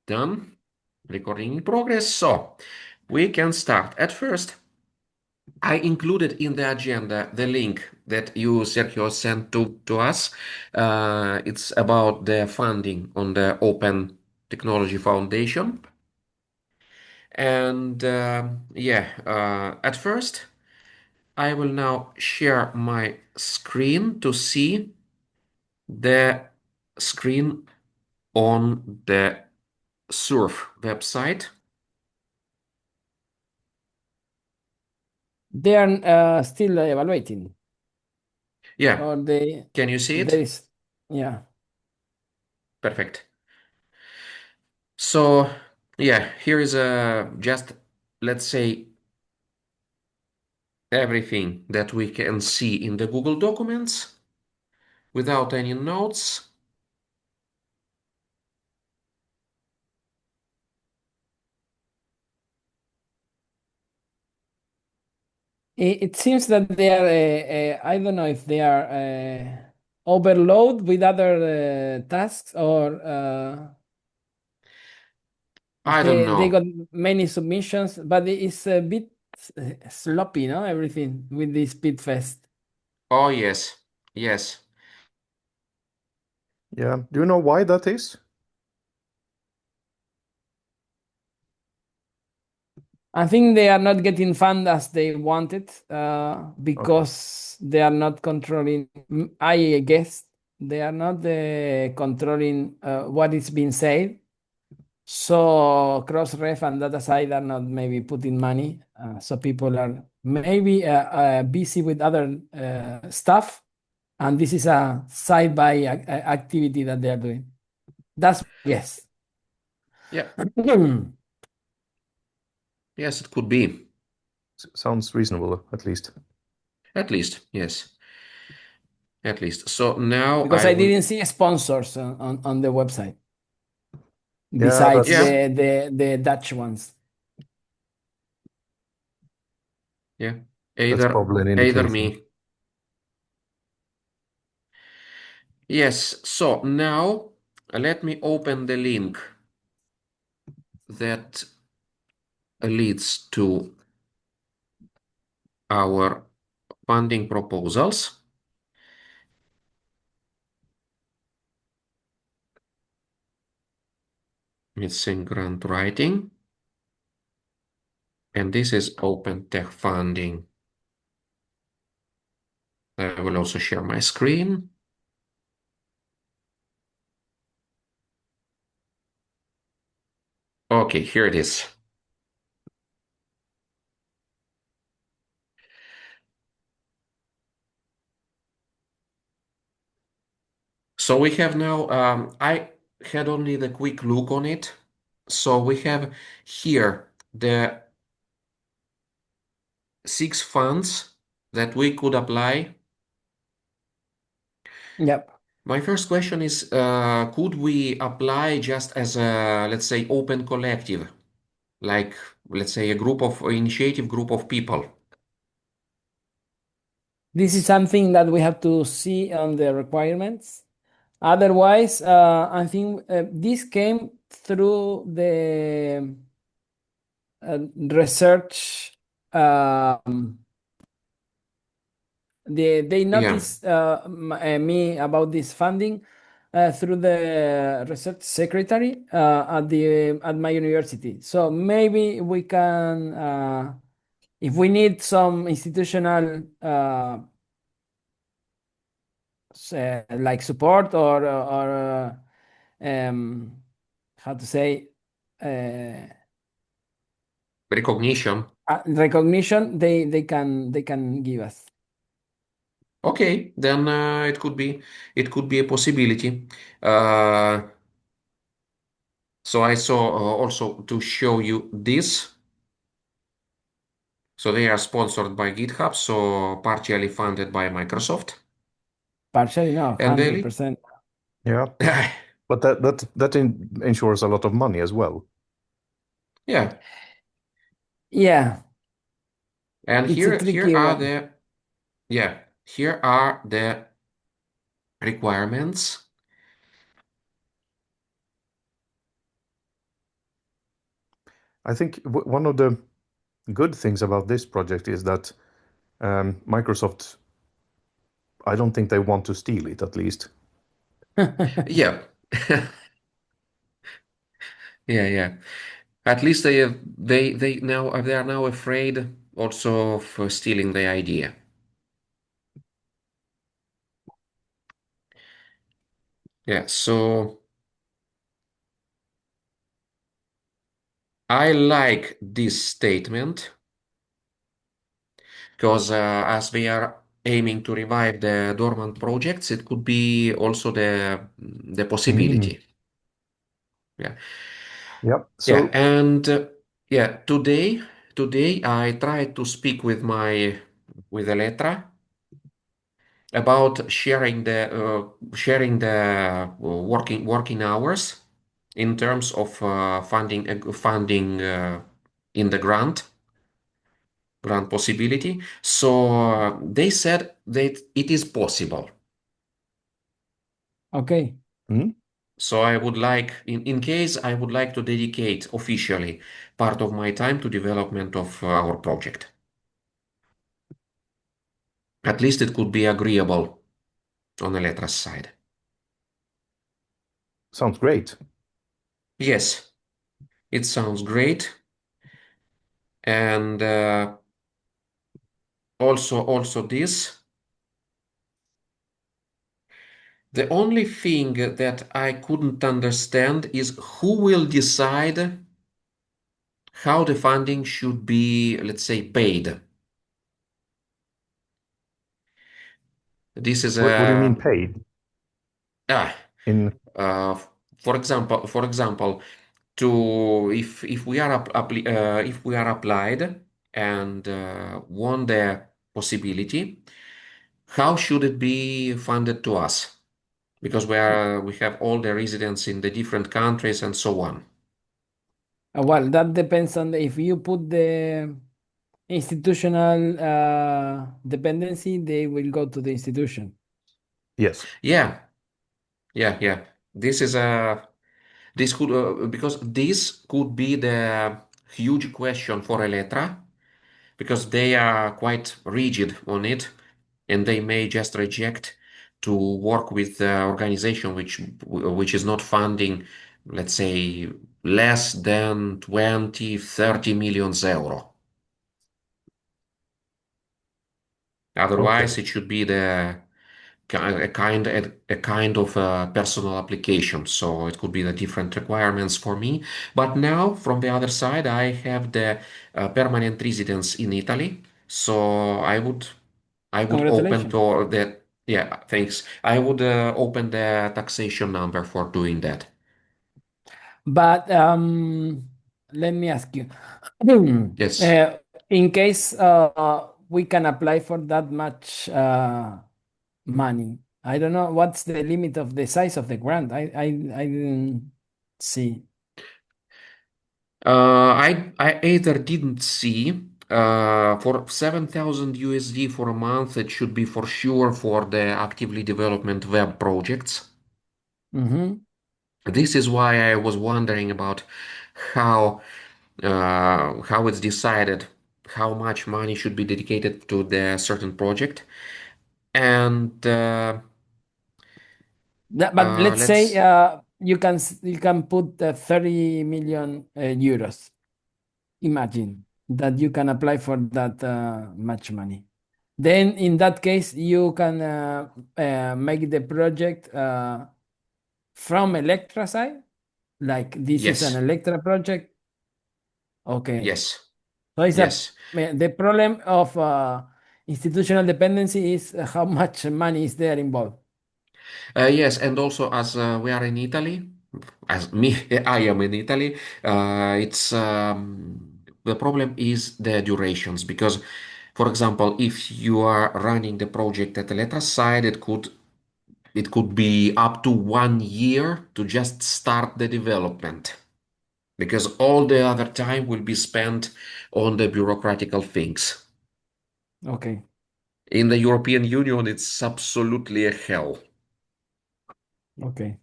Done. Recording in progress. So we can start. At first, I included in the agenda the link that you, Sergio, sent to us. It's about the funding on the Open Technology Foundation. And at first, I will now share my screen to see the screen on the Surf website. They are still evaluating, Yeah, or they can you see there it? is, yeah. Perfect. So, yeah, here is just, let's say, everything that we can see in the Google Documents without any notes. It seems that they are. I don't know if they are overload with other tasks, or I don't they got know. many submissions, but it's a bit sloppy, no? Everything with this Speed Fest. Oh, yes, yes. Yeah. Do you know why that is? I think they are not getting fund as they wanted, Okay. because they are not controlling. I guess they are not controlling what is being said. So Crossref and DataSide are not maybe putting money. So people are maybe busy with other stuff, and this is a side by activity that they are doing. That's yes. Yeah, yes, it could be. Sounds reasonable, at least. At least, yes, at least. So now Because I I will, didn't see sponsors on the website Yeah, besides yeah, the Dutch ones. yeah, that's either, probably an either indication. me. Yes, so now let me open the link that leads to our funding proposals. It's in grant writing. And this is Open Tech Funding. I will also share my screen. Okay, here it is. So we have now, I had only the quick look on it. So we have here the 6 funds that we could apply. Yep. My first question is, could we apply just as a, let's say, open collective, like, let's say, a group of initiative group of people? This is something that we have to see on the requirements. Otherwise, I think this came through the research. They Yeah, noticed me about this funding through the research secretary at my university. So maybe we can, if we need some institutional like support, or how to say, uh, recognition. recognition, they can give us. Okay, then it could be a possibility. Uh, so I saw also to show you this. So they are sponsored by GitHub, so partially funded by Microsoft. Partially, no, And they, 100%. Yeah, but that ensures a lot of money as well. yeah. Yeah, And it's a here tricky are one. the, yeah, here are the requirements. I think one of the good things about this project is that Microsoft, I don't think they want to steal it, at least. Yeah. Yeah, yeah. At least they are now afraid also of stealing the idea. Yeah, so I like this statement because as we are aiming to revive the dormant projects, it could be also the Mm. possibility. Yeah, Yeah. yeah, So, and yeah, today I tried to speak with my with Elettra about sharing the working hours in terms of funding in the grant possibility. So they said that it is possible. Okay. mm, So I would like, in case I would like to dedicate officially part of my time to development of our project. At least it could be agreeable on Elettra's side. sounds great. Yes, it sounds great. And also this. The only thing that I couldn't understand is who will decide how the funding should be, let's say, paid. This is What do you mean a paid? ah, In uh, for example, to if we are if we are applied and won the possibility, how should it be funded to us? Because we have all the residents in the different countries and so on. Well, that depends on if you put the institutional dependency, they will go to the institution. yes. Yeah, yeah, yeah. This is a this could because this could be the huge question for Elettra because they are quite rigid on it and they may just reject to work with the organization which is not funding, let's say, less than 20, 30 million euro. Otherwise, Okay. it should be a kind of personal application. So it could be the different requirements for me. But now, from the other side, I have the permanent residence in Italy. So I would open Congratulations. to the yeah, thanks. I would open the taxation number for doing that. But let me ask you, Yes. in case we can apply for that much money, I don't know what's the limit of the size of the grant. I didn't see. I either didn't see for 7,000 USD for a month, it should be for sure for the actively development web projects. Mm-hmm. This is why I was wondering about how how it's decided how much money should be dedicated to the certain project. And But let's say let's you can put 30 million euros. Imagine that you can apply for that much money. Then in that case, you can make the project from Electra side, like this is an yes, Electra project. Okay. yes, So it's yes. the problem of institutional dependency is how much money is there involved. Yes, and also as we are in Italy, as me, I am in Italy. It's the problem is the durations because, for example, if you are running the project at the letter side, it could be up to 1 year to just start the development because all the other time will be spent on the bureaucratical things. Okay. In the European Union, it's absolutely a hell. Okay.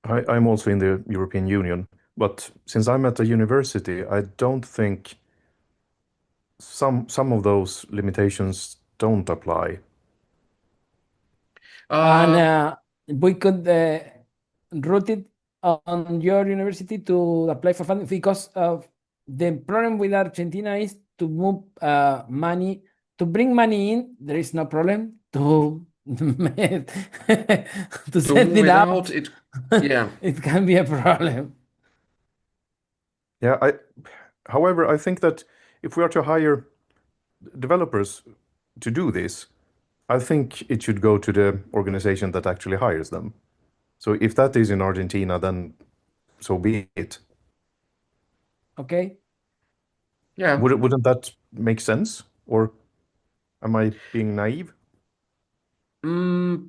I'm also in the European Union. But since I'm at a university, I don't think some of those limitations don't apply. And Uh, we could route it on your university to apply for funding because of the problem with Argentina is to move money, to bring money in, there is no problem. To to to send move it it out, out, it, yeah. it can be a problem. Yeah, however, I think that if we are to hire developers to do this, I think it should go to the organization that actually hires them. So if that is in Argentina, then so be it. Okay. Yeah. Wouldn't that make sense? Or am I being naive? Mm,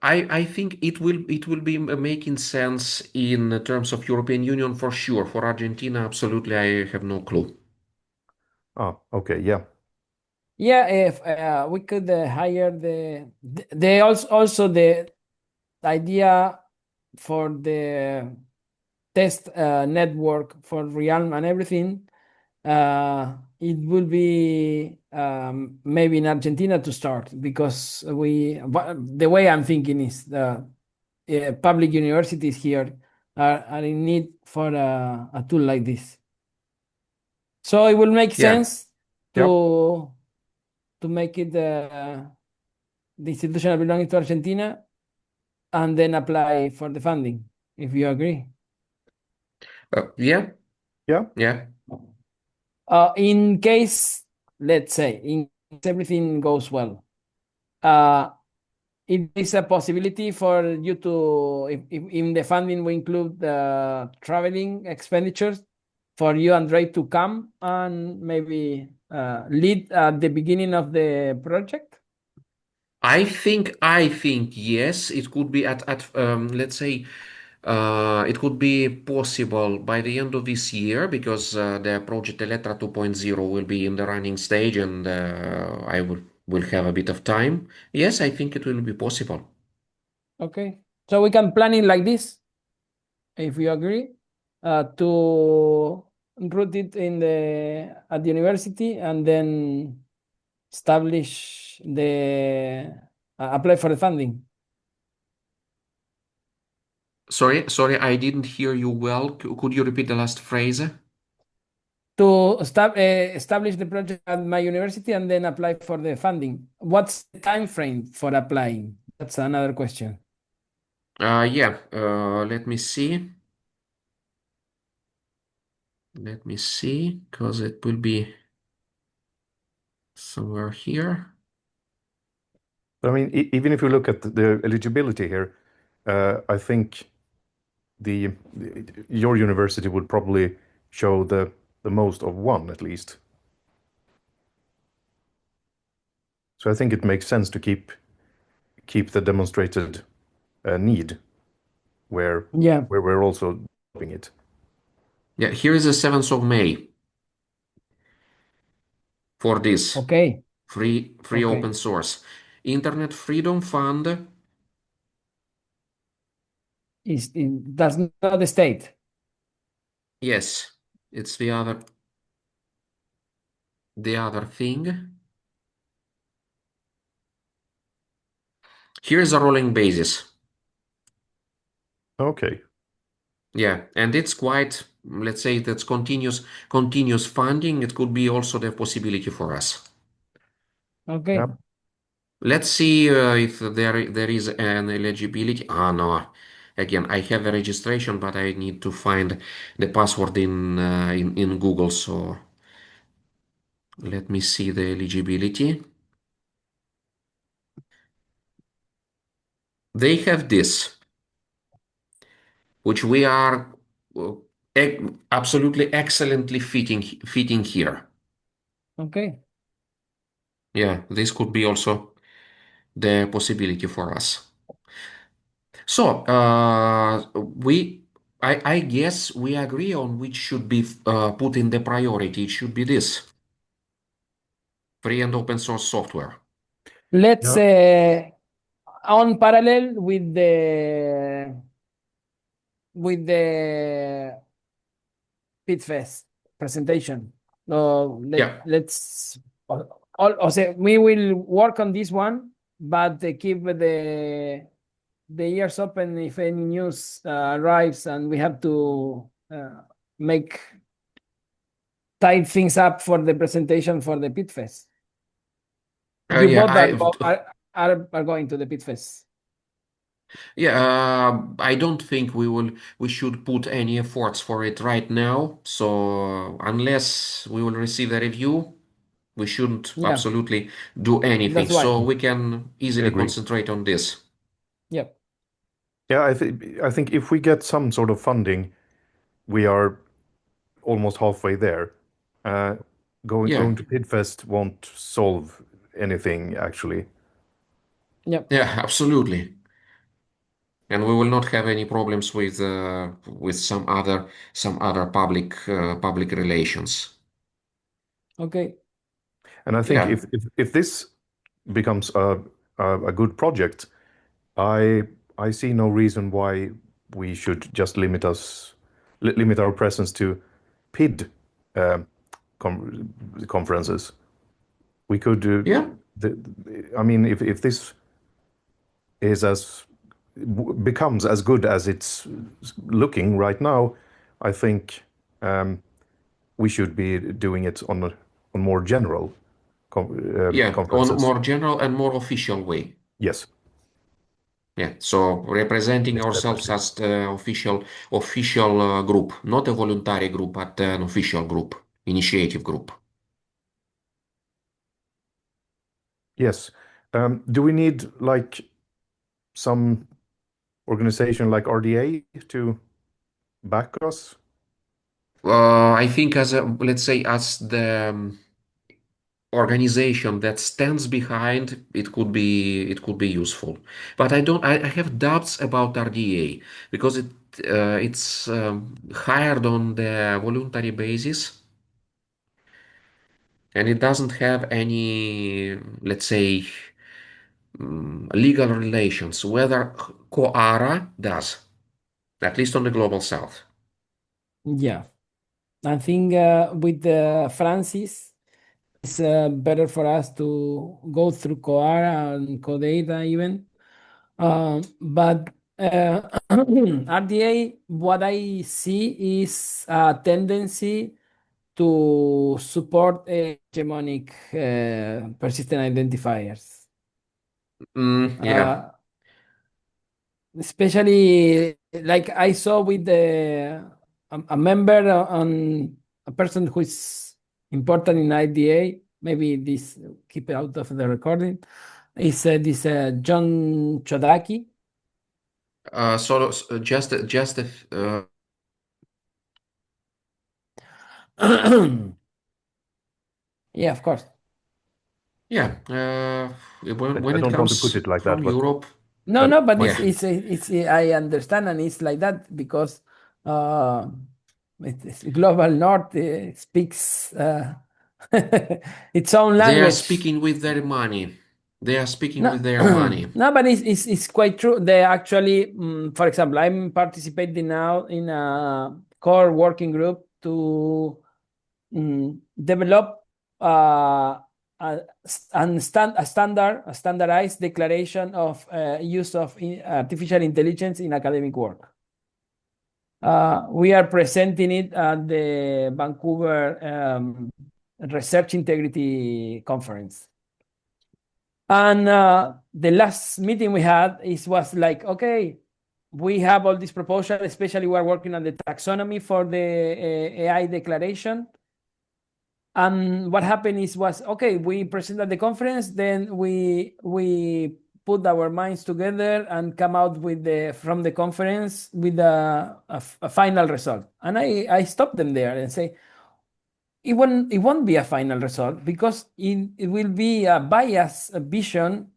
I think it will be making sense in terms of European Union for sure. For Argentina, absolutely, I have no clue. Ah, okay, yeah. Yeah, if we could hire the also the idea for the test network for Realm and everything, it will be maybe in Argentina to start because the way I'm thinking is the public universities here are in need for a tool like this. So it will make Yeah. sense Yeah. to make it the institutional belonging to Argentina and then apply for the funding, if you agree. Yeah. Yeah. Yeah. In case, let's say, in case everything goes well, uh, it is a possibility for you to, if in the funding we include the traveling expenditures, for you, Andre, to come and maybe lead at the beginning of the project? I think yes, it could be at let's say it could be possible by the end of this year because the project Elettra 2.0 will be in the running stage and I will have a bit of time. Yes, I think it will be possible. Okay. So we can plan it like this, if you agree, to root it in the at the university and then establish the apply for the funding. Sorry, I didn't hear you well. Could you repeat the last phrase? To establish the project at my university and then apply for the funding. What's the time frame for applying? That's another question. Yeah, let me see. Let me see, because it will be somewhere here. But I mean, even if you look at the eligibility here, I think the your university would probably show the most of one at least. So I think it makes sense to keep the demonstrated need where Yeah. where we're also developing it. Yeah, here is the 7th of May for this Okay. free open Okay. source. Internet Freedom Fund. Is it does not the state. Yes, it's the other thing. Here is a rolling basis. Okay. Yeah, and it's quite, let's say that's continuous funding. It could be also the possibility for us. Okay. Yeah. Let's see if there is an eligibility. Ah, no. Again, I have a registration, but I need to find the password in Google. So let me see the eligibility. They have this, which we are uh, absolutely excellently fitting here. Okay. Yeah, this could be also the possibility for us. So, I guess we agree on which should be put in the priority. It should be this free and open source software. Let's Yeah. on parallel with the PitFest presentation. So Yeah. let's also we will work on this one, but keep the ears open if any news arrives and we have to make tie things up for the presentation for the PitFest. You Yeah, both are going to the PitFest. I don't think we should put any efforts for it right now. So unless we will receive a review, we shouldn't Yeah, absolutely do anything. that's why. So we can I easily agree. concentrate on this. Yep. Yeah, I think if we get some sort of funding, we are almost halfway there. Uh, Yeah, going to PidFest won't solve anything actually. Yep. yeah, absolutely. And we will not have any problems with some other public relations. Okay. And I think Yeah, if this becomes a good project, I I see no reason why we should just limit our presence to PID um, conferences. We could yeah, I mean, if this is becomes as good as it's looking right now, I think we should be doing it on more general yeah. On conferences. more general and more official way. Yes, Yeah, so representing yes, ourselves definitely. as the official group, not a voluntary group, but an official group, initiative group. Yes. Do we need like some organization like RDA to back us? I think as a, let's say as the organization that stands behind, it could be useful. But I have doubts about RDA because it's hired on the voluntary basis and it doesn't have any, let's say, legal relations, whether Coara does, at least on the global south. Yeah. I think with Francis, it's better for us to go through Coara and Codata even. But RDA, what I see is a tendency to support hegemonic persistent identifiers. Yeah. Uh, Especially like I saw with a member on a person who is important in IDA. Maybe this keep it out of the recording. Is this John Chodaki? Just Yeah, of course. yeah. When I it don't want to put comes it like that, from Europe, No, but no, but my yeah, it's I understand, and it's like that because uh, global North speaks its own they are language. speaking with their money. They are speaking No, with their money. no, but it's quite true. They actually, for example, I'm participating now in a core working group to develop a standardized declaration of use of artificial intelligence in academic work. We are presenting it at the Vancouver Research Integrity Conference. And the last meeting we had was like, okay, we have all these proposals, especially we are working on the taxonomy for the AI declaration. And what happened was okay, we presented the conference, then we put our minds together and come out with from the conference with a final result. And I stopped them there and say it won't be a final result because it will be a bias a vision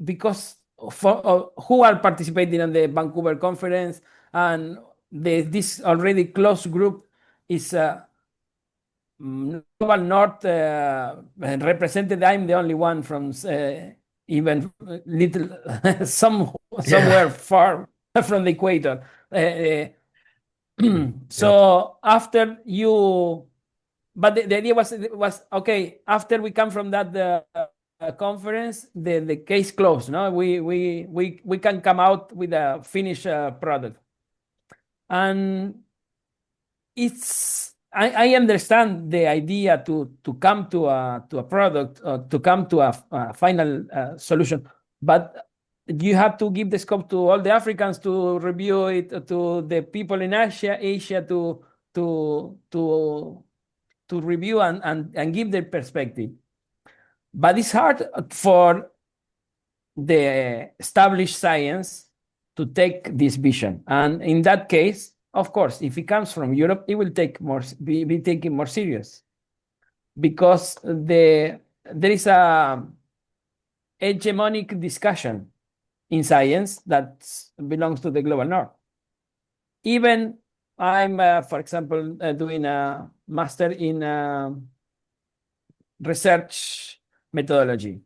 because for who are participating in the Vancouver conference and this already close group is global north represented. I'm the only one from even little Yeah, somewhere far from the equator. Yeah. So after you, but the idea was okay. After we come from that conference, the case closed. No, we can come out with a finished product, and I understand the idea to come to a product, to come to a final solution, but you have to give the scope to all the Africans to review it, to the people in Asia to to review and give their perspective. But it's hard for the established science to take this vision. And in that case, of course, if it comes from Europe, it will be taken more serious because there is a hegemonic discussion in science that belongs to the global north. Even I'm, for example, doing a master in research methodology.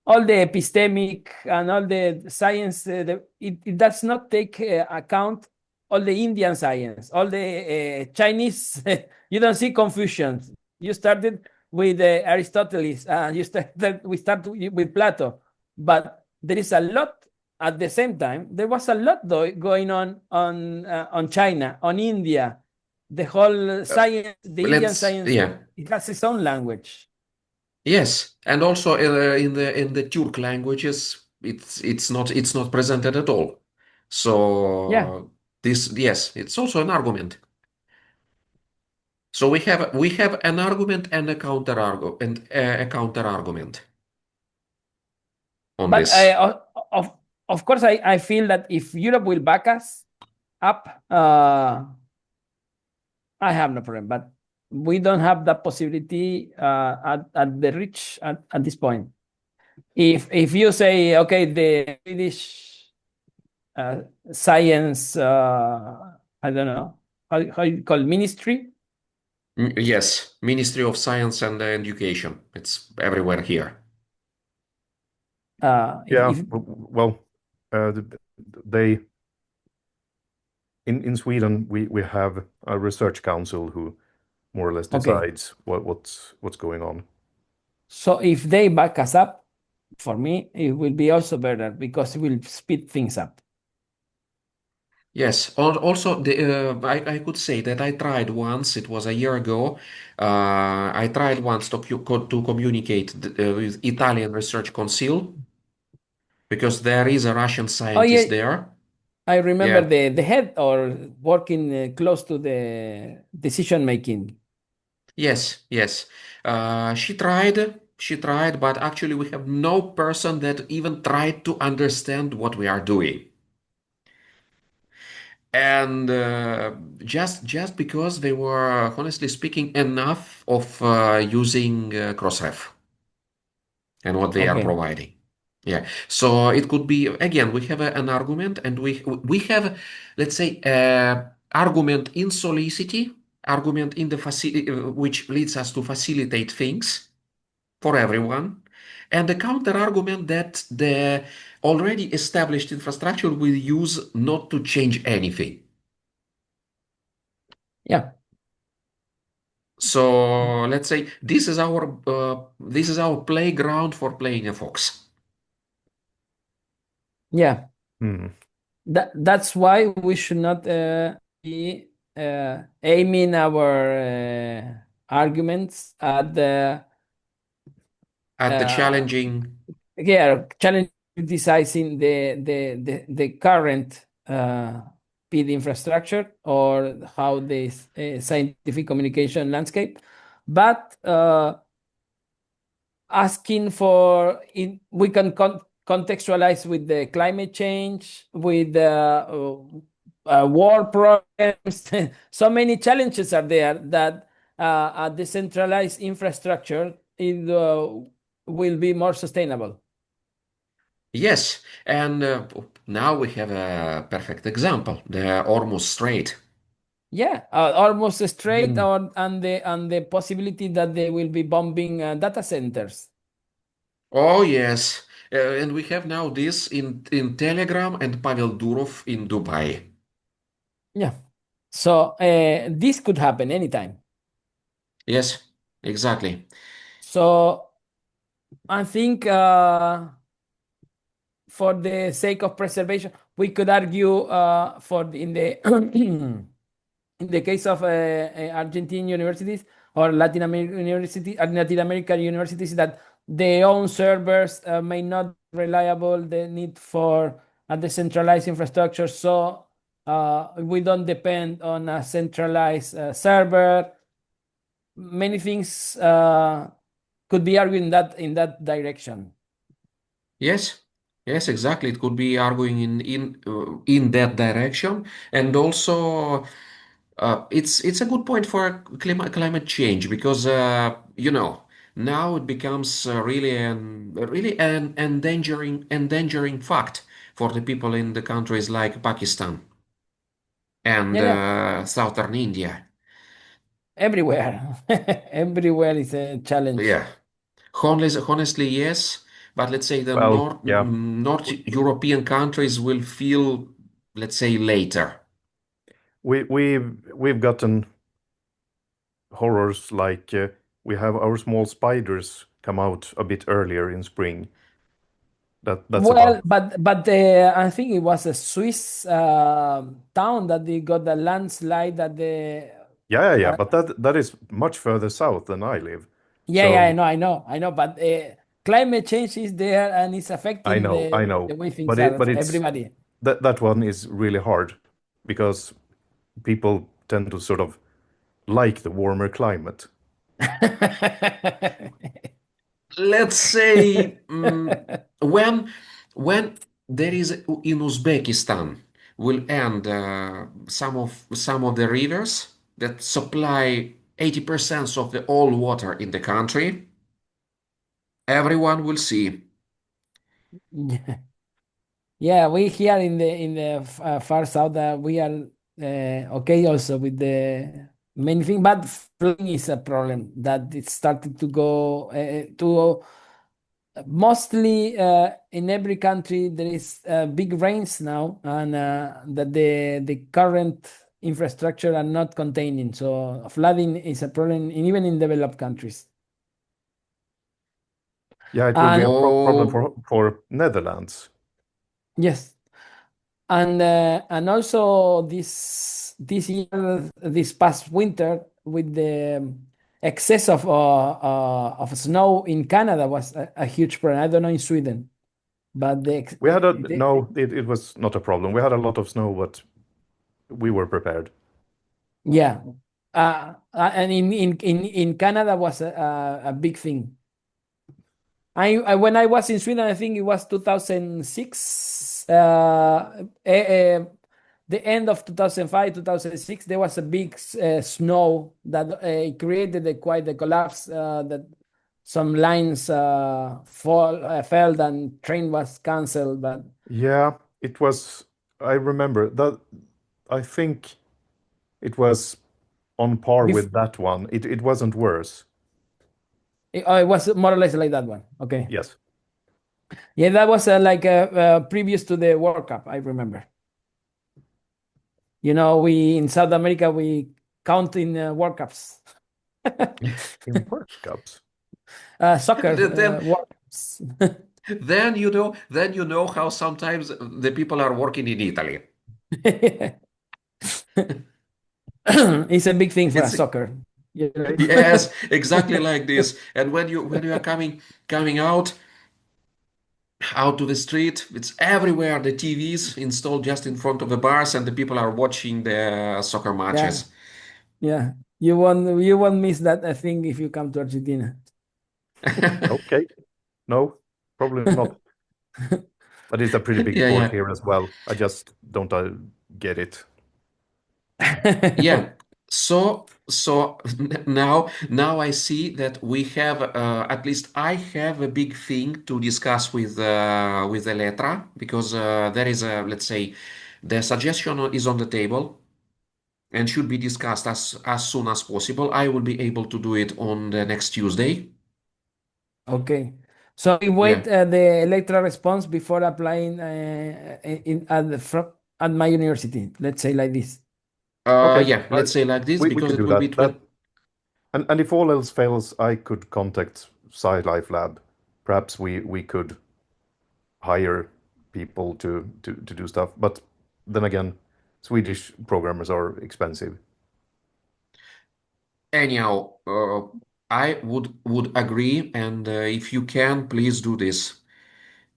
All the epistemic and all the science, it does not take account all the Indian science, all the Chinese. You don't see Confucian. You started with Aristotle. We start with Plato, but there is a lot. At the same time, there was a lot going on China, on India. The whole science, the Indian science, Yeah. it has its own language. Yes, and also in the Turk languages, it's not presented at all. Yeah. So this, yes, it's also an argument. So we have an argument and a counter argument and a counter argument on But this. of course, I feel that if Europe will back us up, I have no problem. But we don't have that possibility at the reach at this point. If you say, okay, the Swedish science, I don't know how you call ministry. Yes, Ministry of Science and Education. It's everywhere here. Yeah. If Well, they in Sweden we have a research council who more or less okay, decides what's going on. so if they back us up, for me, it will be also better because it will speed things up. Yes. Also, I could say that I tried once. It was a year ago. I tried once to communicate with Italian Research Council because there is a Russian Oh yeah, scientist there. I remember Yeah. the head or working close to the decision making. Yes. Yes. She tried. She tried, but actually, we have no person that even tried to understand what we are doing. And just because they were honestly speaking enough of using Crossref and what they are Okay. providing. Yeah, so it could be again we have an argument and we have, let's say, argument in solidity, argument in the facility which leads us to facilitate things for everyone, and the counter argument that the already established infrastructure will use not to change anything. Yeah. So let's say this is our playground for playing a fox. Yeah. Hmm. That's why we should not be aiming our arguments at the At the uh, challenging, yeah, challenge criticizing the current PD infrastructure or how this scientific communication landscape, but asking for it, we can contextualize with the climate change, with the war problems. So many challenges are there that a decentralized infrastructure will be more sustainable. yes. And now we have a perfect example, the Hormuz Strait. Yeah, almost straight Hmm. on and the possibility that they will be bombing data centers. Oh yes, and we have now this in Telegram and Pavel Durov in Dubai. Yeah, So this could happen anytime. Yes, exactly. So I think for the sake of preservation, we could argue in the in the case of Argentine universities or Latin American universities that their own servers may not be reliable. The need for a decentralized infrastructure, so we don't depend on a centralized server. Many things could be argued in that direction. Yes, yes, exactly. It could be arguing in that direction, and also it's a good point for climate change because now it becomes really an endangering fact for the people in the countries like Pakistan and Yeah, yeah, southern India. everywhere. Everywhere is a challenge. Yeah, honestly, yes. But let's say the Well, yeah, North European countries will feel, let's say, later. we've gotten horrors like we have our small spiders come out a bit earlier in spring. That's about. Well, but I think it was a Swiss town that they got the landslide that the Yeah, yeah, yeah, uh, but that is much further south than I live. yeah, yeah, So I know, but climate change is there and it's affecting I know, the way things but are for it's everybody. that one is really hard because people tend to sort of like the warmer climate. Let's say when there is in Uzbekistan will end some of the rivers that supply 80% of the all water in the country, everyone will see. Yeah, we here in the far south we are okay also with the main thing, but flooding is a problem that it started to go to mostly in every country there is big rains now, and that the current infrastructure are not containing. So flooding is a problem even in developed countries. Yeah, it will be a And problem Oh, for Netherlands. yes, and also this year, this past winter, with the excess of snow in Canada was a huge problem. I don't know in Sweden, but We had a no, it was not a problem. We had a lot of snow, but we were prepared. yeah, and in Canada was a big thing. I when I was in Sweden, I think it was 2006. The end of 2005, 2006, there was a big snow that created quite a collapse. That some lines fell and train was canceled. But Yeah, it was. I remember that. I think it was on par bef with that one. It wasn't worse. it was more or less like that one. Okay, Yes. yeah, that was like previous to the World Cup. I remember. You know, we in South America we count in World Cups. In World Cups. Soccer then World Cups. then you know how sometimes the people are working in Italy. It's a big thing for a It's soccer. You know? yes, exactly like this. And when you are coming out to the street, it's everywhere. The TVs installed just in front of the bars, and the people are watching the soccer Yeah, matches. yeah. You won't miss that, I think, if you come to Argentina. Okay. No, probably not. But it's a pretty big Yeah, sport yeah, here as well. I just don't get it. yeah. So now I see that we have at least I have a big thing to discuss with Elettra because there is a, let's say, the suggestion is on the table and should be discussed as soon as possible. I will be able to do it on the next Tuesday. Okay. So we Yeah. wait the electoral response before applying at my university. Let's say like this. Okay, Yeah, right. let's say like this We because can it do will be that. 20. And if all else fails, I could contact SciLife Lab. Perhaps we could hire people to do stuff. But then again, Swedish programmers are expensive. Anyhow, I would agree, and if you can, please do this.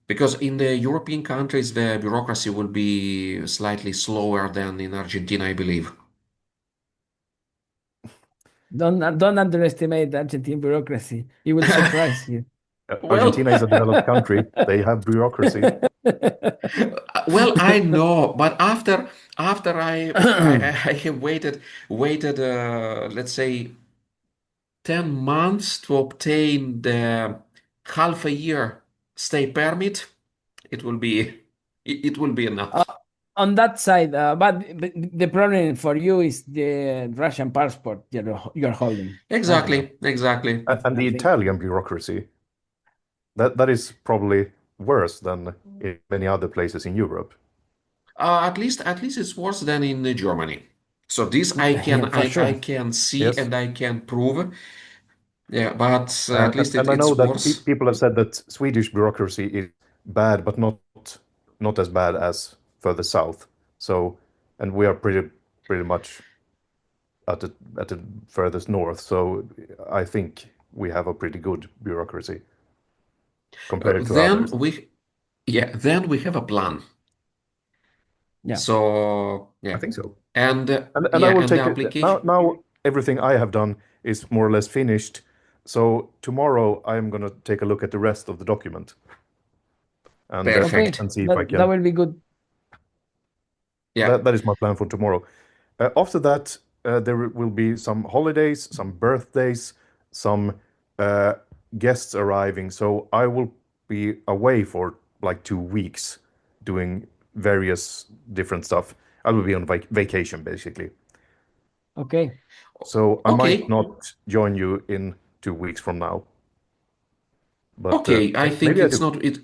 Because in the European countries, the bureaucracy will be slightly slower than in Argentina, I believe. Don't underestimate Argentine bureaucracy. It will surprise you. Well, Argentina is a developed country. They have bureaucracy. well, I know, but after I have waited let's say 10 months to obtain the half a year stay permit, it will be it will be Uh, enough. on that side, but the problem for you is the Russian passport you're holding. I think. Exactly. And I the think. Italian bureaucracy, that is probably worse than in many other places in Europe. At least it's worse than in Germany. So this I can Yeah, for I sure. can see Yes. and I can prove. Yeah, but at And, least and I it's know that worse. people have said that Swedish bureaucracy is bad, but not as bad as further south. So, and we are pretty much at the furthest north. So I think we have a pretty good bureaucracy compared to Then others. we have a plan. Yeah. So I yeah, think so. and And I yeah, will and the take it now. application. Now everything I have done is more or less finished. So tomorrow I am going to take a look at the rest of the document and Okay. Perfect. and see if I That can. will be good. Yeah. That is my plan for tomorrow. After that, there will be some holidays, some birthdays, some uh, guests arriving. So I will be away for like 2 weeks doing various different stuff. I will be on vacation basically. Okay. So I might Okay. not join you in 2 weeks from now, but Okay. I think maybe I it's do. not it.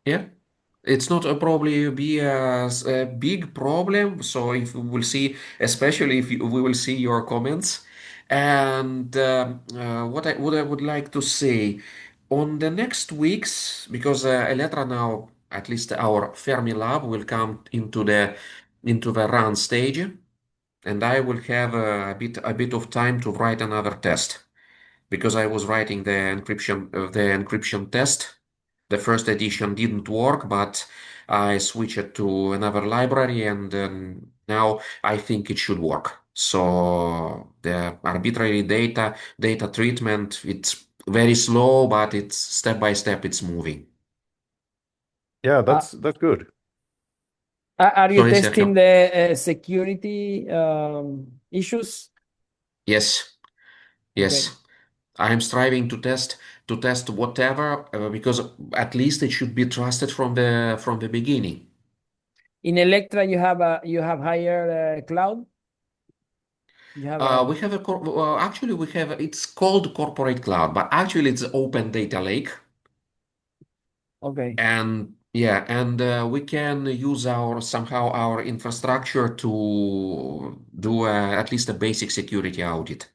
Yeah. It's not a probably be a big problem. So if we will see, especially if we will see your comments, and what I would like to say on the next weeks, because Elettra now, at least our Fermi lab, will come into the run stage, and I will have a bit of time to write another test because I was writing the encryption test. The first edition didn't work, but I switched it to another library, and now I think it should work. So the arbitrary data treatment, it's very slow, but it's step by step, it's moving. Yeah, Uh, that's good. are you Sorry, testing Sergio. the security issues? Yes, Okay. yes. I'm striving to test whatever because at least it should be trusted from the beginning. In Electra, you have higher cloud. You have a We have actually we have it's called corporate cloud, but actually it's open data lake, okay. and yeah, and we can use our infrastructure to do at least a basic security audit.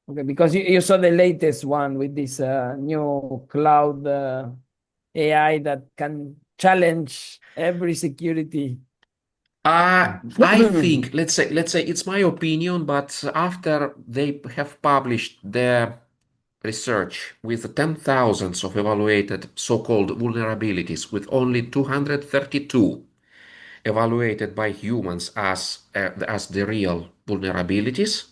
Okay, because you saw the latest one with this new cloud AI that can challenge every security. I think let's say it's my opinion, but after they have published their research with 10,000s of evaluated so-called vulnerabilities, with only 232 evaluated by humans as the real vulnerabilities,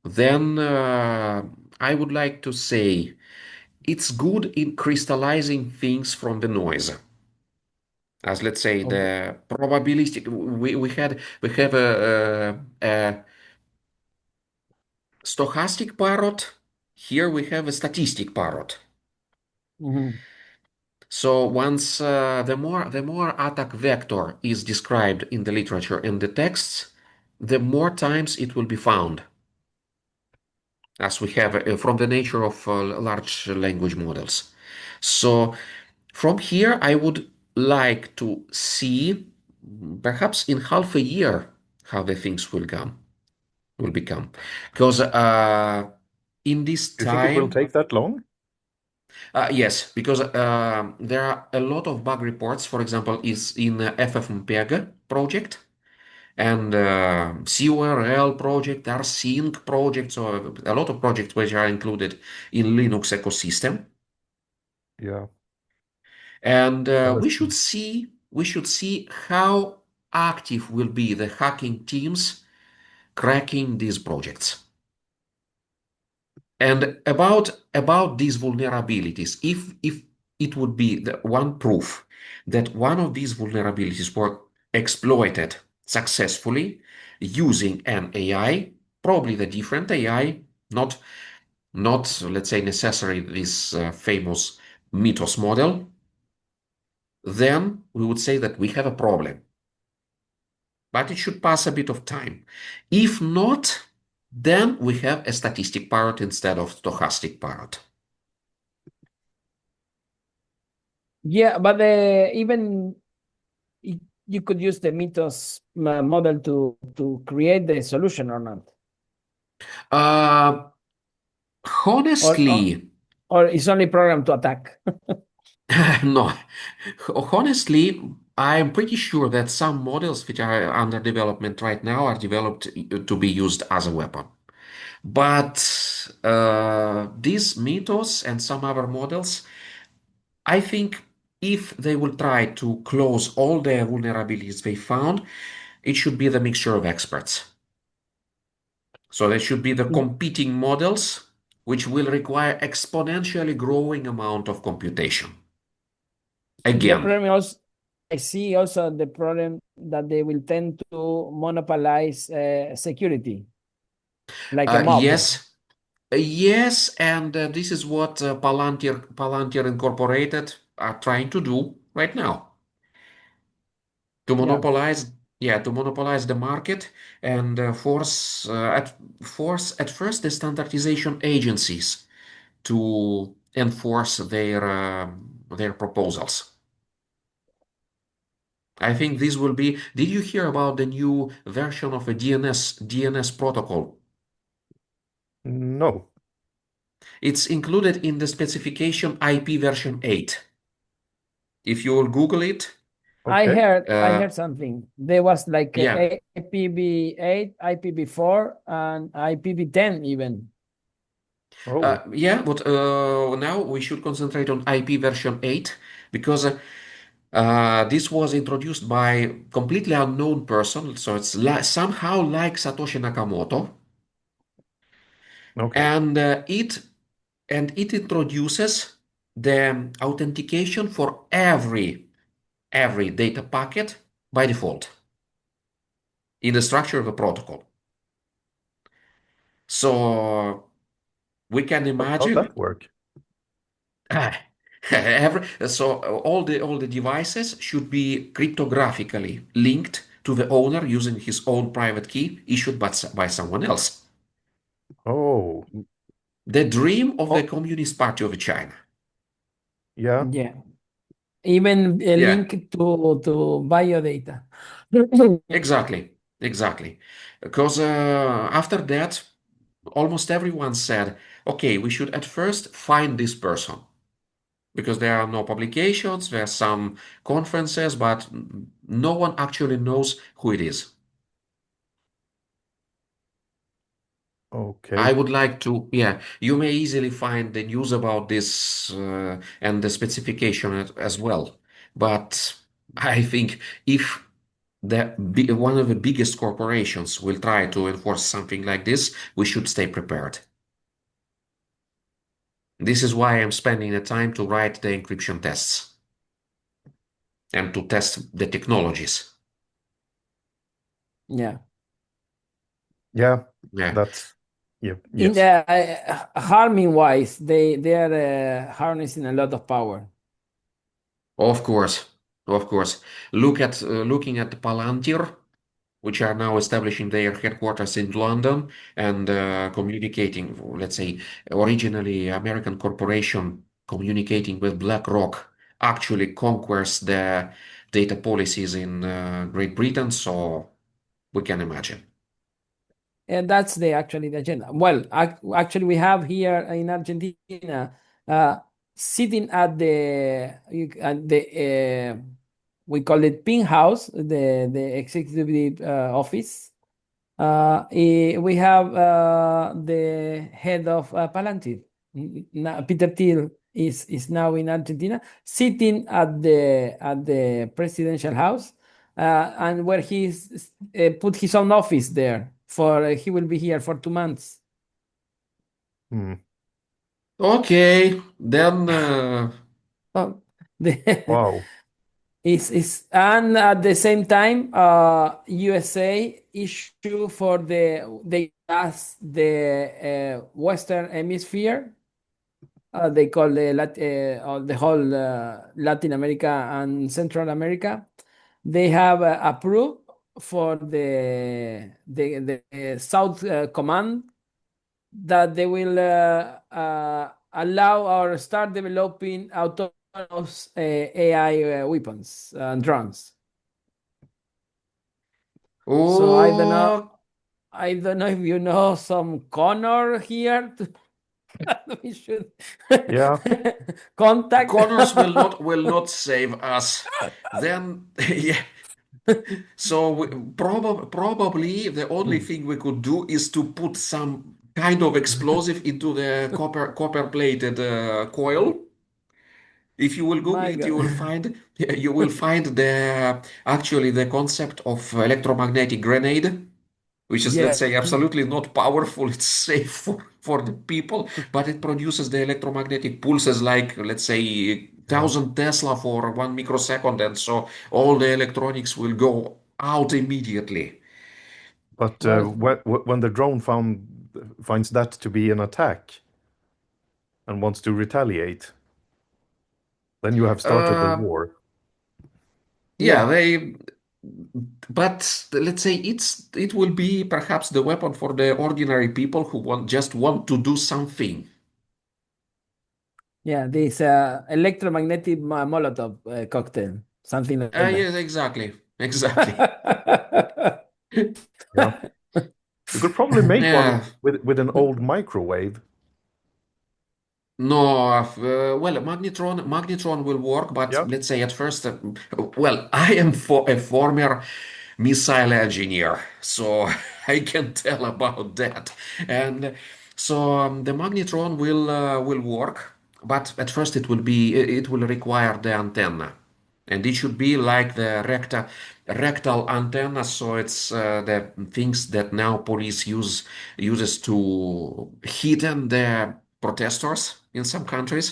then I would like to say it's good in crystallizing things from the noise. As let's say Okay. the probabilistic, we have a stochastic parrot. Here we have a statistic parrot. Mhm. So once the more attack vector is described in the literature and the texts, the more times it will be found, as we have from the nature of large language models. So from here, I would like to see, perhaps in half a year, how the things will become. Because in this Do you think it will time, take that long? yes, because there are a lot of bug reports. For example, is in FFmpeg project and CURL project, rsync project, so a lot of projects which are included in Linux ecosystem. Yeah. And Yeah, we that's should true. see how active will be the hacking teams cracking these projects. And about these vulnerabilities, if it would be the one proof that one of these vulnerabilities were exploited successfully using an AI, probably the different AI, not let's say necessarily this famous Mythos model, then we would say that we have a problem. But it should pass a bit of time. If not, then we have a statistic parrot instead of stochastic parrot. Yeah, but even you could use the Mythos model to create the solution or not, Uh, or or, honestly, or it's only programmed to attack. no. Honestly, I'm pretty sure that some models which are under development right now are developed to be used as a weapon. But these Mythos and some other models, I think if they will try to close all the vulnerabilities they found, it should be the mixture of experts. So there should be the competing models, which will require exponentially growing amount of computation. The Again, problem also, I see also the problem that they will tend to monopolize security like a mob. yes, yes, and this is what Palantir Incorporated are trying to do right now to Yeah, monopolize, yeah, to monopolize the market and force at first the standardization agencies to enforce their proposals. I think this will be. Did you hear about the new version of a DNS protocol? No. It's included in the specification IP version 8. If you will Google it, Okay. I uh, heard something. There was like yeah, IPv8, IPv4, and IPv10 even. Oh, yeah. But now we should concentrate on IP version 8 because this was introduced by completely unknown person. So it's somehow like Satoshi Nakamoto, okay. and it introduces the authentication for every data packet by default in the structure of a protocol. So we can How'd imagine that work? all the devices should be cryptographically linked to the owner using his own private key issued by someone else. Oh, The dream of the oh, Communist Party of China. yeah. Yeah, even a Yeah, link to biodata. exactly. Because after that, almost everyone said, okay, we should at first find this person because there are no publications, there are some conferences, but no one actually knows who it is. I Okay. would like to, yeah, you may easily find the news about this and the specification as well. But I think if one of the biggest corporations will try to enforce something like this, we should stay prepared. This is why I'm spending the time to write the encryption tests and to test the technologies. Yeah. Yeah, Yeah, that's, yeah, In yes. the harming wise, they are harnessing a lot of power. of course, of course. Looking at the Palantir, which are now establishing their headquarters in London and communicating, let's say, originally American corporation communicating with BlackRock actually conquers the data policies in Great Britain. So we can imagine. And that's the actually the agenda. Well, actually, we have here in Argentina, sitting at the we call it pin house, the executive office. We have the head of Palantir. Peter Thiel is now in Argentina, sitting at the presidential house, and where he's put his own office there for he will be here for 2 months. Hmm. Okay, then Oh, the, Wow. is and at the same time, USA issue for they ask the Western Hemisphere. They call the whole Latin America and Central America. They have approved for the South Command that they will allow or start developing autonomous AI weapons and drones. So I don't know. oh, I don't know if you know some Connor here. We should Yeah. contact. Connors will not save us. Then yeah. So probably the only thing we could do is to put some kind of explosive into the copper plated coil. If you will Google My it, you will God. find you will find the actually the concept of electromagnetic grenade, which is, let's Yeah. say, absolutely not powerful. It's safe for the people, but it produces the electromagnetic pulses like, let's say, Yeah. 1,000 Tesla for 1 microsecond, and so all the electronics will go out immediately. But Well, when the drone finds that to be an attack and wants to retaliate, then you have started the Uh, war. yeah, yeah. they. But let's say it will be perhaps the weapon for the ordinary people who want to do something. Yeah. This electromagnetic Molotov cocktail, something like that. Yes, exactly, exactly. Yeah. You could probably make one Yeah. with an old microwave. No, well, magnetron will work, but Yeah. let's say at first, well, I am for a former missile engineer, so I can tell about that. And so the magnetron will work, but at first it will require the antenna, and it should be like the rectal antenna. So it's the things that now police uses to hidden the protesters in some countries,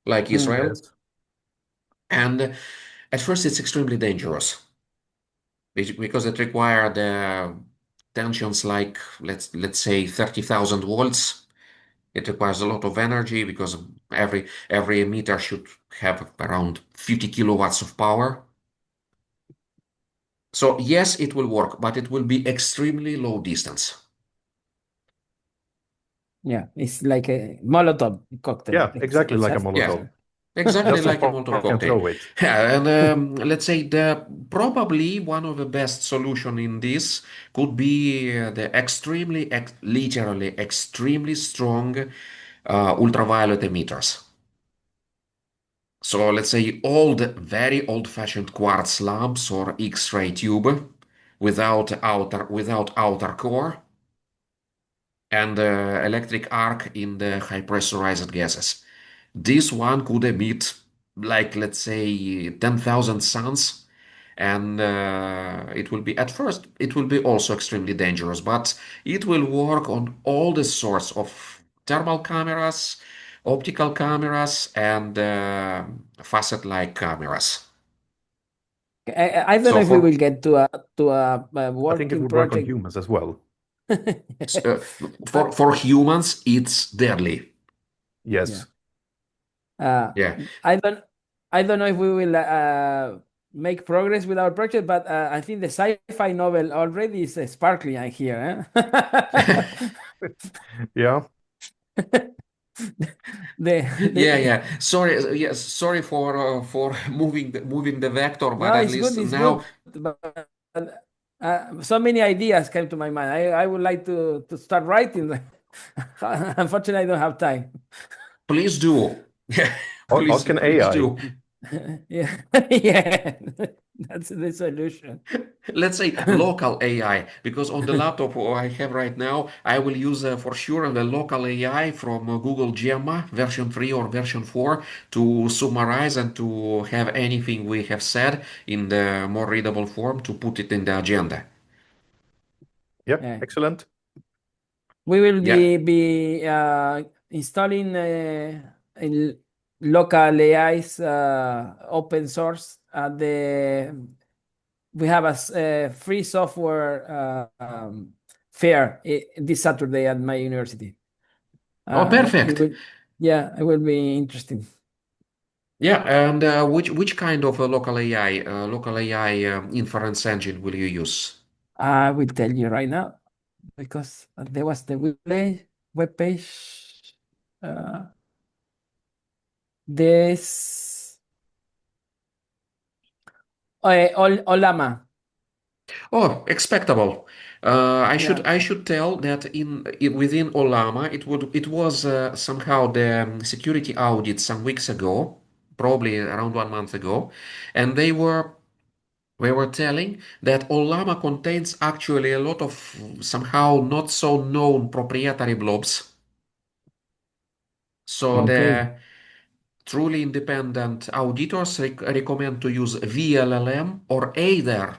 like Mm. Israel. Yes. And at first, it's extremely dangerous because it required tensions like let's say 30,000 volts. It requires a lot of energy because every emitter should have around 50 kilowatts of power. So yes, it will work, but it will be extremely low distance. Yeah. It's like a Molotov cocktail. Yeah, exactly like a Exactly. Yeah, Molotov. exactly Just so like a far Molotov I can cocktail. throw it. Yeah, and let's say the probably one of the best solution in this could be the literally extremely strong ultraviolet emitters. So let's say very old-fashioned quartz lamps or X-ray tube without outer core, and electric arc in the high pressurized gases. This one could emit like, let's say, 10,000 suns, and it will be at first it will be also extremely dangerous, but it will work on all the sorts of thermal cameras, optical cameras, and facet-like cameras. I don't know So if we will get to a I think it working would work on project. humans as well. uh, for humans, it's deadly. Yeah. Yes. Uh, Yeah. I don't I don't know if we will make progress with our project, but I think the sci-fi novel already is sparkling here. Eh? Yeah. Yeah, the yeah. Sorry, yes, sorry for moving the vector, but no, at it's good. least It's now, good. But So many ideas came to my mind. I would like to start writing. Unfortunately, I don't have time. Please do. Ask an Please AI. do. Yeah, yeah, that's the solution. Let's say local AI, because on the laptop I have right now, I will use for sure the local AI from Google Gemma version 3 or version 4 to summarize and to have anything we have said in the more readable form to put it in the agenda. Yeah, Yeah. excellent. We will Yeah. be installing local AIs open source at the we have a free software fair this Saturday at my university. Oh, It perfect. will, yeah, it will be interesting. Yeah, and which kind of local AI inference engine will you use? I will tell you right now because there was the web page. Uh, this Olama. Oh, expectable. Yeah. I should tell that within Olama it was somehow the security audit some weeks ago, probably around 1 month ago, and we were telling that Olama contains actually a lot of somehow not so known proprietary blobs. So Okay. the truly independent auditors recommend to use VLLM or either,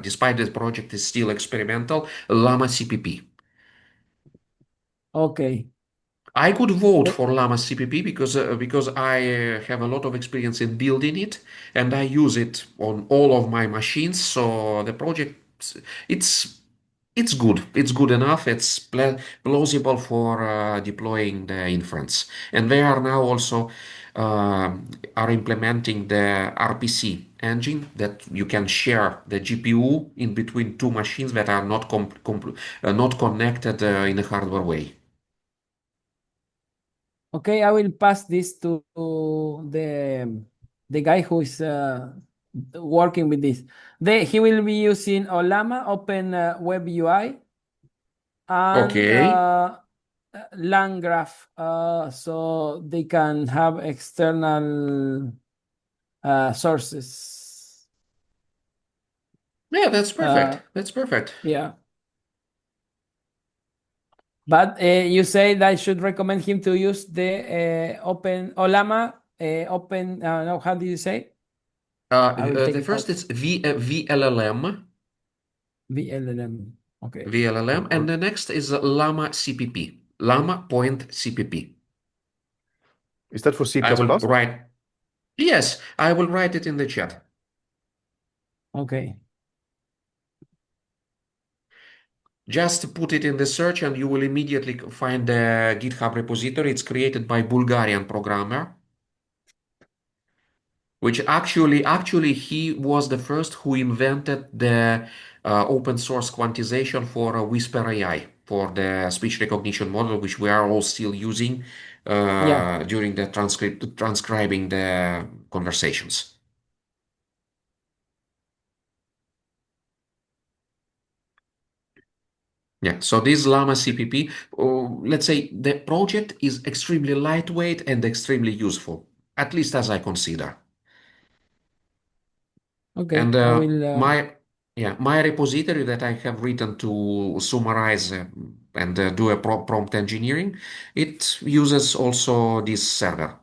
despite the project is still experimental, Llama CPP. Okay. I could vote Oh, for Llama CPP because I have a lot of experience in building it and I use it on all of my machines. So the project it's it's good. It's good enough. It's plausible for deploying the inference. And they are now also are implementing the RPC engine that you can share the GPU in between two machines that are not connected in a hardware way. okay. I will pass this to the guy who is working with this. He will be using Olama Open Web UI and Okay. LangGraph, so they can have external sources. Yeah, that's perfect. Uh, That's perfect. yeah, but you say that I should recommend him to use the Open Olama Open. No, how do you say? I will take The it first out. is VLLM, VLLM. Okay. VLLM, and the next is Llama CPP, Llama Point CPP. Is that for C++? I will write, yes, I will write it in the chat. Okay. Just put it in the search and you will immediately find the GitHub repository. It's created by Bulgarian programmer, which actually he was the first who invented the open source quantization for Whisper AI, for the speech recognition model, which we are all still using Yeah. during the transcribing the conversations. Yeah, so this Llama CPP, let's say the project is extremely lightweight and extremely useful, at least as I consider. And Okay. I will. my repository that I have written to summarize and do a prompt engineering, it uses also this server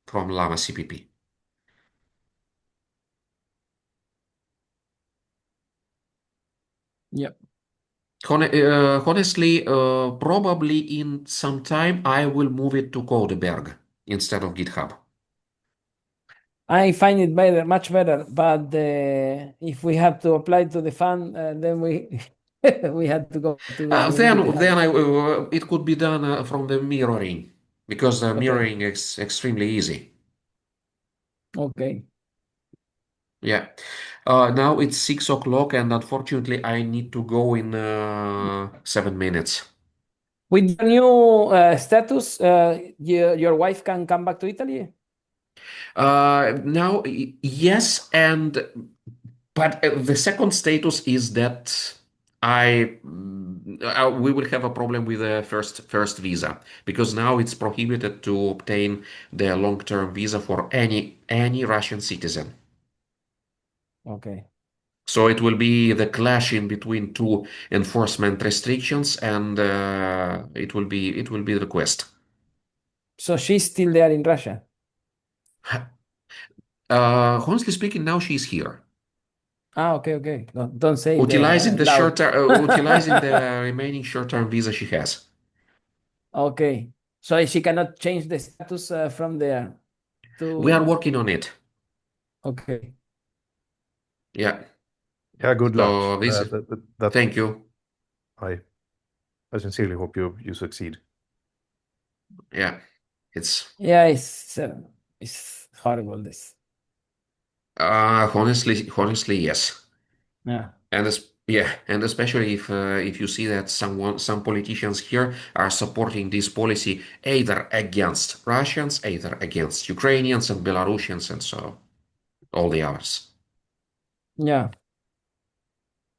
from Llama CPP. Yeah. Honestly, probably in some time I will move it to Codeberg instead of GitHub. I find it better, much better. But if we have to apply to the fund, then we we had to go to GitHub. It could be done from the mirroring because the Okay. mirroring is extremely easy. Okay. Yeah. Now it's 6 o'clock, and unfortunately, I need to go in 7 minutes. With the new status, your wife can come back to Italy. Now, yes, and But the second status is that we will have a problem with the first visa because now it's prohibited to obtain the long-term visa for any Russian citizen. Okay. So it will be the clash in between two enforcement restrictions, and it will be the quest. So she's still there in Russia. Honestly speaking, now she's here, Ah, okay, okay. No, don't say it utilizing the loud. utilizing the remaining short-term visa she has. Okay. So she cannot change the status from there We are to. working on it. Okay. Yeah. Yeah, good luck. So this, That thank you. I I sincerely hope you succeed. Yeah, it's Yeah, it's horrible. This. honestly, yes. Yeah. And especially if you see that some politicians here are supporting this policy either against Russians, either against Ukrainians and Belarusians, and so all the others. Yeah.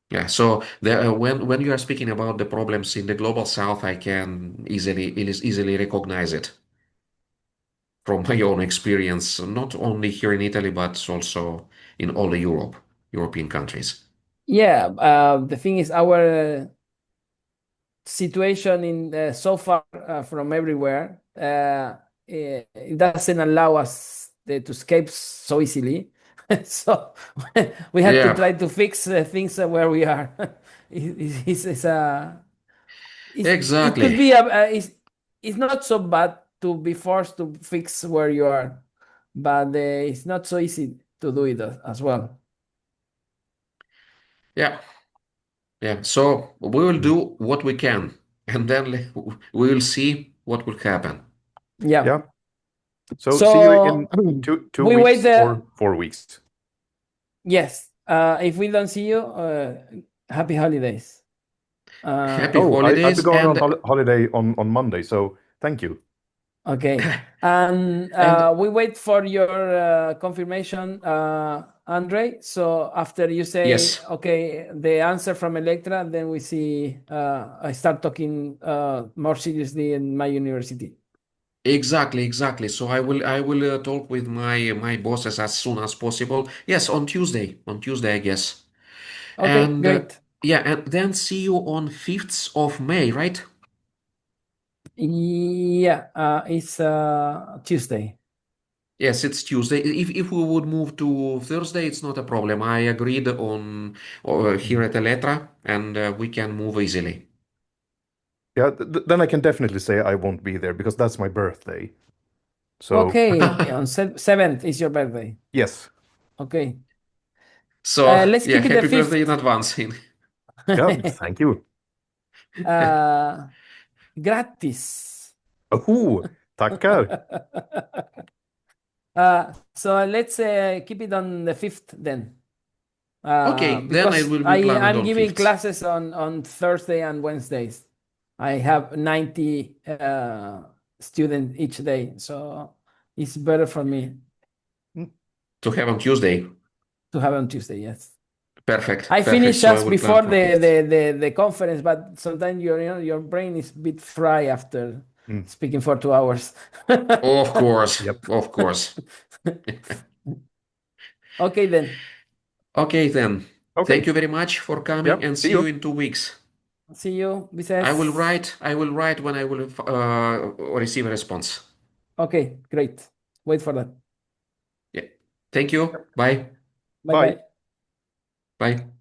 Yeah. So when you are speaking about the problems in the global south, I can easily recognize it from my own experience, not only here in Italy, but also in all the European countries. Yeah. The thing is, our situation in so far from everywhere, it doesn't allow us to escape so easily. So we have to Yeah, try to fix things where we are. It could exactly. be it's not so bad to be forced to fix where you are, but it's not so easy to do it as well. Yeah, yeah. So we will Mm. do what we can, and then we will see what will happen. Yeah. Yeah. So see you in So two we wait weeks there. or 4 weeks. Yes. If we don't see you, happy holidays. Happy Oh, I'll be holidays going on and holiday on Monday, so thank you. Okay. And and we wait for your confirmation, Andre. So after you say, yes, okay, the answer from Electra, then we see, I start talking more seriously in my university. exactly. So I will talk with my bosses as soon as possible. Yes, on Tuesday, I guess. Okay, And great. yeah, and then see you on 5th of May, right? Yeah, it's Tuesday. Yes, it's Tuesday. If we would move to Thursday, it's not a problem. I agreed on here Mm. at Elettra, and we can move easily. Yeah, then I can definitely say I won't be there because that's my birthday. So Okay, on 7th is your birthday. Yes. Okay. So Let's yeah, keep it the happy birthday in 5th. advance. yeah, thank you. uh, Gratis. Oh, tackar. So let's keep it on the 5th then. Okay, then it Because will be planned I'm on giving 5th. classes on Thursday and Wednesdays. I have 90 students each day. So it's better for me Mm. To have on Tuesday. to have on Tuesday, yes. Perfect, I perfect. finish So I just will plan before for 5th. the conference, but sometimes your brain is a bit fry after Mm. speaking for 2 hours. Of course, Yep. of course. Okay, then. Okay, then. Thank Okay. you very much for Yeah. coming and See see you you. in 2 weeks. See you, I will Bises. write. I will write when I will receive a response. Okay, great. Wait for that. Yeah. Thank you. Bye. Bye Bye. bye. Bye.